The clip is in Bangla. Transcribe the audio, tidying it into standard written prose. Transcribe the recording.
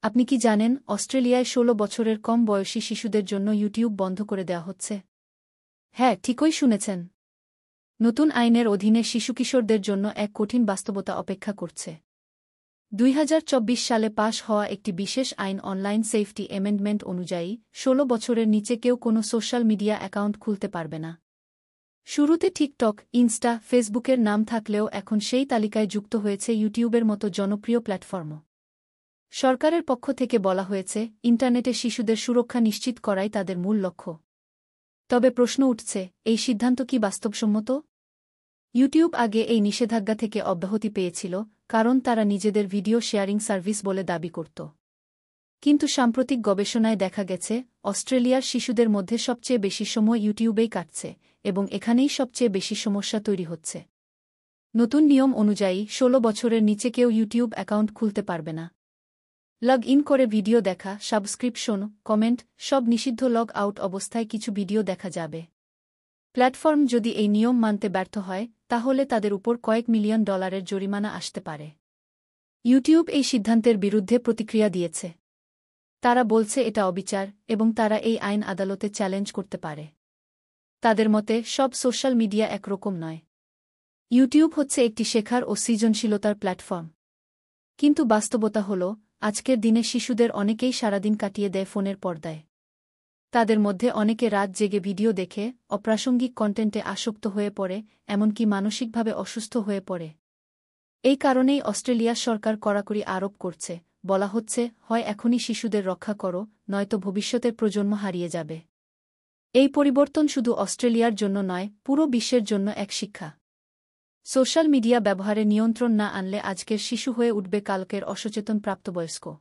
আপনি কি জানেন অস্ট্রেলিয়ায় ১৬ বছরের কম বয়সী শিশুদের জন্য ইউটিউব বন্ধ করে দেওয়া হচ্ছে? হ্যাঁ, ঠিকই শুনেছেন। নতুন আইনের অধীনে শিশু-কিশোরদের জন্য এক কঠিন বাস্তবতা অপেক্ষা করছে। ২০২৪ সালে পাশ হওয়া একটি বিশেষ আইন অনলাইন সেফটি অ্যামেন্ডমেন্ট অনুযায়ী ১৬ বছরের নিচে কেউ কোনো সোশ্যাল মিডিয়া অ্যাকাউন্ট খুলতে পারবে না। শুরুতে টিকটক, ইনস্টা, ফেসবুকের নাম থাকলেও এখন সেই তালিকায় যুক্ত হয়েছে ইউটিউবের মতো জনপ্রিয় প্ল্যাটফর্মও। সরকারের পক্ষ থেকে বলা হয়েছে, ইন্টারনেটে শিশুদের সুরক্ষা নিশ্চিত করাই তাদের মূল লক্ষ্য। তবে প্রশ্ন উঠছে, এই সিদ্ধান্ত কি বাস্তবসম্মত? ইউটিউব আগে এই নিষেধাজ্ঞা থেকে অব্যাহতি পেয়েছিল, কারণ তারা নিজেদের ভিডিও শেয়ারিং সার্ভিস বলে দাবি করত। কিন্তু সাম্প্রতিক গবেষণায় দেখা গেছে, অস্ট্রেলিয়ার শিশুদের মধ্যে সবচেয়ে বেশি সময় ইউটিউবেই কাটছে, এবং এখানেই সবচেয়ে বেশি সমস্যা তৈরি হচ্ছে। নতুন নিয়ম অনুযায়ী ১৬ বছরের নিচে কেউ ইউটিউব অ্যাকাউন্ট খুলতে পারবে না। লগ ইন করে ভিডিও দেখা, সাবস্ক্রিপশন, কমেন্ট সব নিষিদ্ধ। লগ আউট অবস্থায় কিছু ভিডিও দেখা যাবে। প্ল্যাটফর্ম যদি এই নিয়ম মানতে ব্যর্থ হয়, তাহলে তাদের উপর কয়েক মিলিয়ন ডলারের জরিমানা আসতে পারে। ইউটিউব এই সিদ্ধান্তের বিরুদ্ধে প্রতিক্রিয়া দিয়েছে। তারা বলছে এটা অবিচার, এবং তারা এই আইন আদালতে চ্যালেঞ্জ করতে পারে। তাদের মতে সব সোশ্যাল মিডিয়া একরকম নয়। ইউটিউব হচ্ছে একটি শেখার ও সৃজনশীলতার প্ল্যাটফর্ম। কিন্তু বাস্তবতা হল, আজকের দিনে শিশুদের অনেকেই সারাদিন কাটিয়ে দেয় ফোনের পর্দায়। তাদের মধ্যে অনেকে রাত জেগে ভিডিও দেখে, অপ্রাসঙ্গিক কন্টেন্টে আসক্ত হয়ে পড়ে, এমনকি মানসিকভাবে অসুস্থ হয়ে পড়ে। এই কারণেই অস্ট্রেলিয়া সরকার কড়াকড়ি আরোপ করছে, বলা হচ্ছে, হয় এখনই শিশুদের রক্ষা করো, নয়তো ভবিষ্যতের প্রজন্ম হারিয়ে যাবে। এই পরিবর্তন শুধু অস্ট্রেলিয়ার জন্য নয়, পুরো বিশ্বের জন্য এক শিক্ষা। সোশ্যাল মিডিয়া ব্যবহারে নিয়ন্ত্রণ না আনলে আজকের শিশু হয়ে উঠবে কালকের অসচেতন প্রাপ্তবয়স্ক।